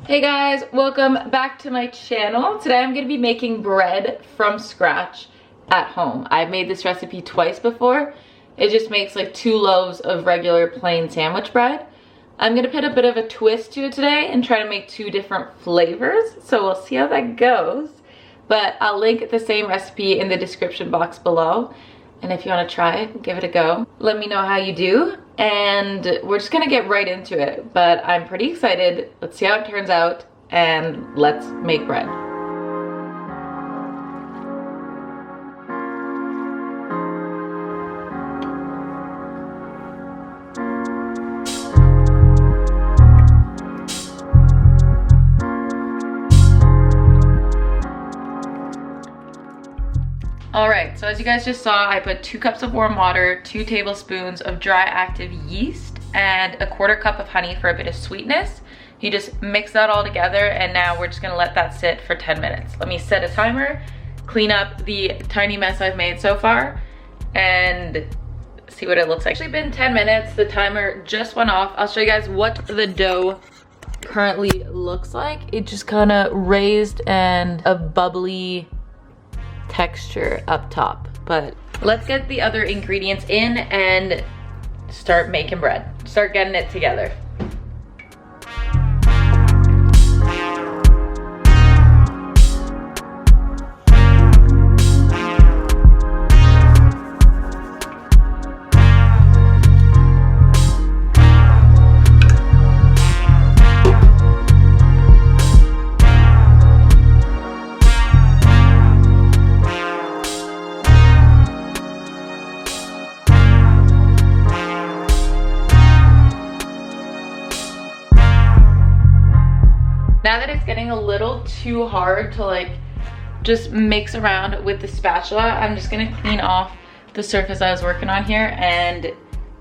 Hey guys, welcome back to my channel. Today I'm going to be making bread from scratch at home. I've made this recipe twice before. It just makes like 2 loaves of regular plain sandwich bread. I'm going to put a bit of a twist to it today and try to make 2 different flavors. So we'll see how that goes. But I'll link the same recipe in the description box below. And if you want to try it, give it a go. Let me know how you do. And we're just gonna get right into it. But I'm pretty excited. Let's see how it turns out and let's make bread. Alright, so as you guys just saw, I put 2 cups of warm water, 2 tablespoons of dry active yeast, and a 1/4 cup of honey for a bit of sweetness. You just mix that all together, and now we're just gonna let that sit for 10 minutes. Let me set a timer, clean up the tiny mess I've made so far, and see what it looks like. It's actually been 10 minutes, the timer just went off. I'll show you guys what the dough currently looks like. It just kinda raised and a bubbly texture up top. But let's get the other ingredients in and start making bread. Start getting it together. Now that it's getting a little too hard to like just mix around with the spatula, I'm just gonna clean off the surface I was working on here and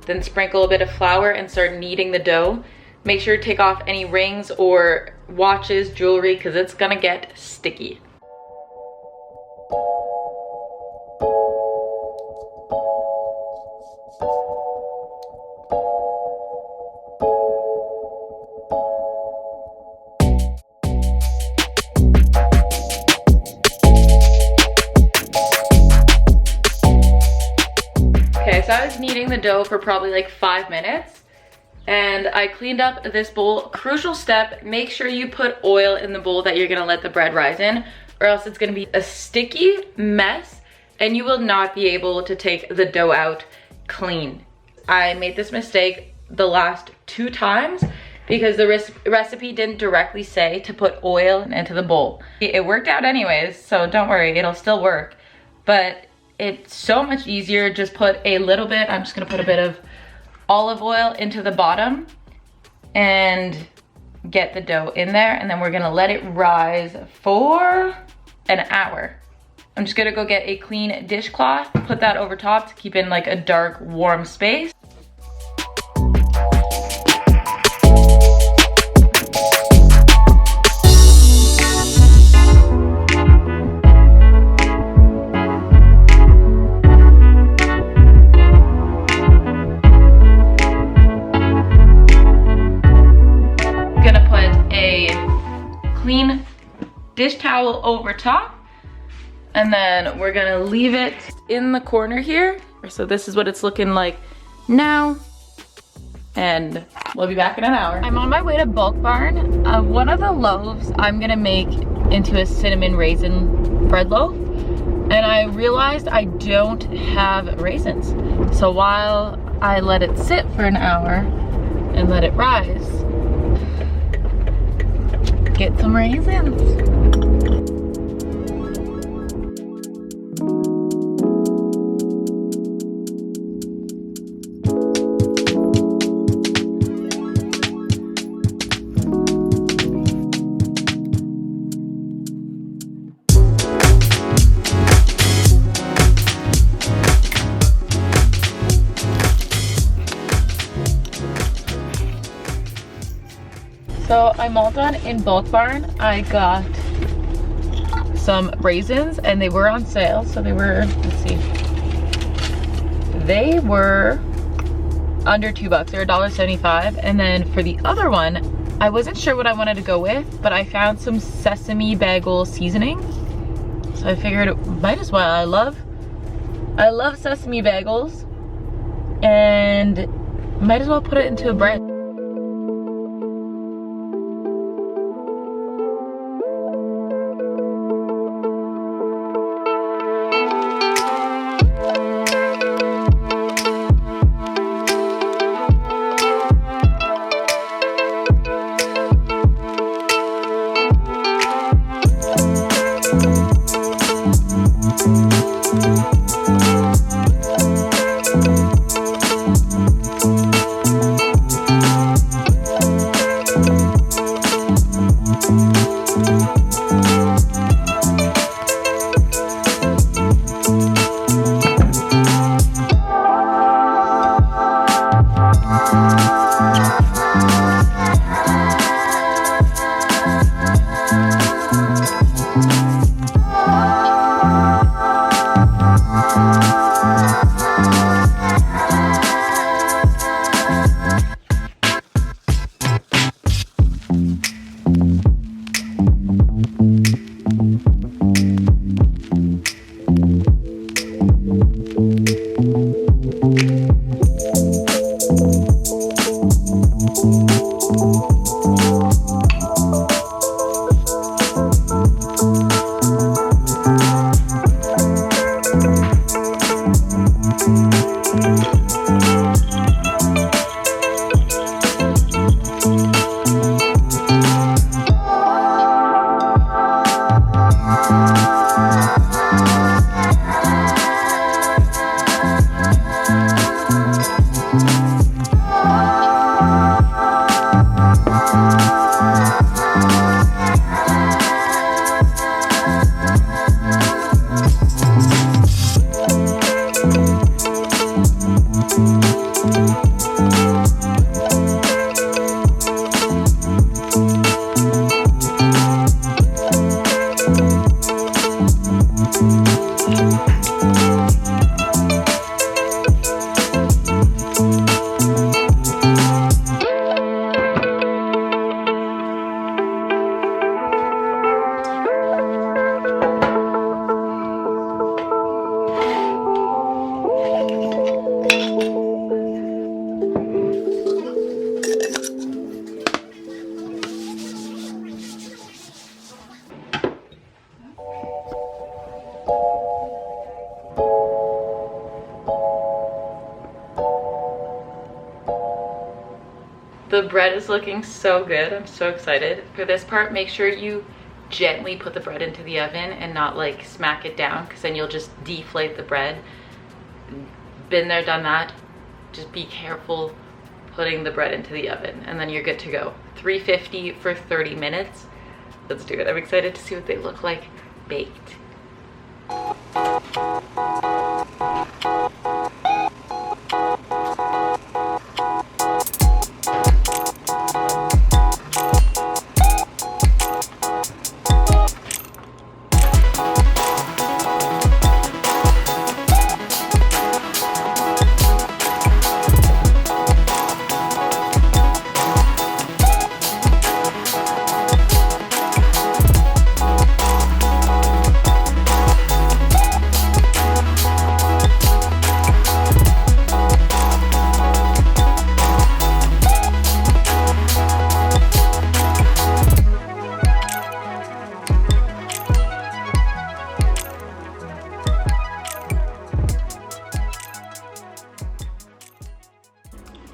then sprinkle a bit of flour and start kneading the dough. Make sure to take off any rings or watches, jewelry, because it's gonna get sticky. So I was kneading the dough for probably like 5 minutes and I cleaned up this bowl. Crucial step, make sure you put oil in the bowl that you're gonna let the bread rise in, or else it's gonna be a sticky mess and you will not be able to take the dough out clean. I made this mistake the last 2 times because the recipe didn't directly say to put oil into the bowl. It worked out anyways, so don't worry, it'll still work. But it's so much easier, just put a little bit, I'm just gonna put a bit of olive oil into the bottom and get the dough in there, and then we're gonna let it rise for an hour. I'm just gonna go get a clean dishcloth, put that over top to keep in like a dark, warm space. Clean dish towel over top, and then we're gonna leave it in the corner here. So this is what it's looking like now, and we'll be back in an hour. I'm on my way to Bulk Barn. One of the loaves I'm gonna make into a cinnamon raisin bread loaf, and I realized I don't have raisins. So while I let it sit for an hour and let it rise, get some raisins. So I'm all done in Bulk Barn. I got some raisins and they were on sale. So they were, let's see, they were under $2. They're $1.75. And then for the other one, I wasn't sure what I wanted to go with, but I found some sesame bagel seasoning. So I figured might as well. I love sesame bagels, and might as well put it into a bread. The bread is looking so good. I'm so excited. For this part, make sure you gently put the bread into the oven and not like smack it down, because then you'll just deflate the bread. Been there, done that. Just be careful putting the bread into the oven and then you're good to go. 350 for 30 minutes. Let's do it. I'm excited to see what they look like baked.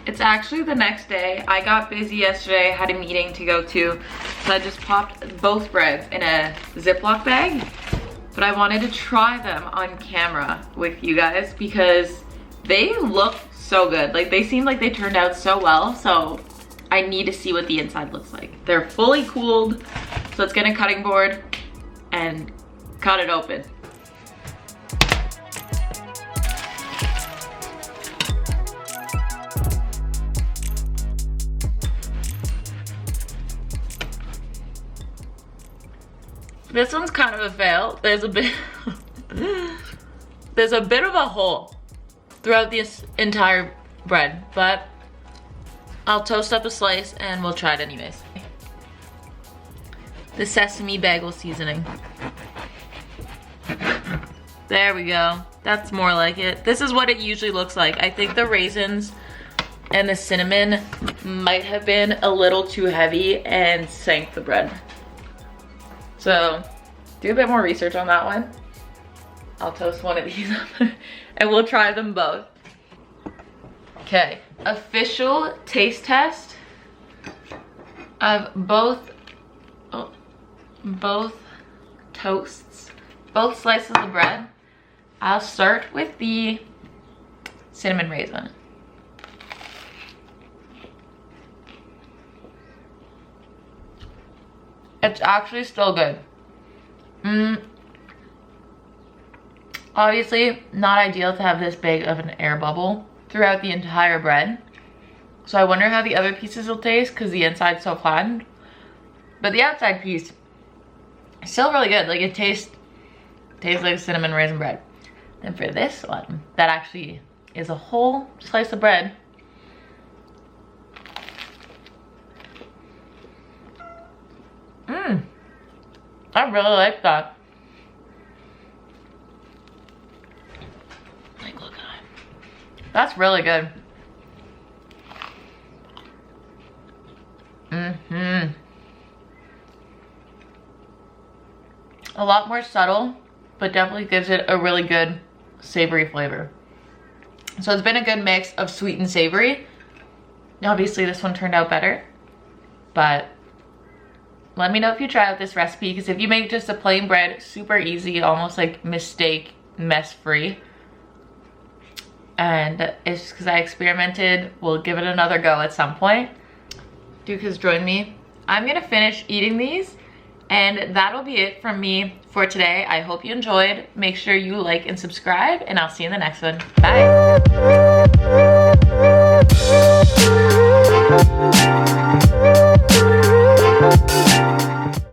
It's actually the next day. I got busy yesterday, had a meeting to go to, so I just popped both breads in a Ziploc bag. But I wanted to try them on camera with you guys because they look so good. Like, they seem like they turned out so well, so I need to see what the inside looks like. They're fully cooled, so let's get a cutting board and cut it open. This one's kind of a fail. There's a bit of a hole throughout this entire bread, but I'll toast up a slice and we'll try it anyways. The sesame bagel seasoning. There we go. That's more like it. This is what it usually looks like. I think the raisins and the cinnamon might have been a little too heavy and sank the bread. So do a bit more research on that one. I'll toast one of these up and we'll try them both. Okay, official taste test of both toasts, both slices of bread. I'll start with the cinnamon raisin. It's actually still good. Obviously, not ideal to have this big of an air bubble throughout the entire bread. So I wonder how the other pieces will taste because the inside's so flattened. But the outside piece is still really good. Like it tastes like cinnamon raisin bread. And for this one, that actually is a whole slice of bread. I really like that. Like, look at that. That's really good. A lot more subtle, but definitely gives it a really good savory flavor. So it's been a good mix of sweet and savory. Obviously this one turned out better, but let me know if you try out this recipe, because if you make just a plain bread, super easy, almost like mess free. And it's just because I experimented. We'll give it another go at some point. Duke has joined me. I'm gonna finish eating these, and that'll be it from me for today. I hope you enjoyed. Make sure you like and subscribe, and I'll see you in the next one. Bye.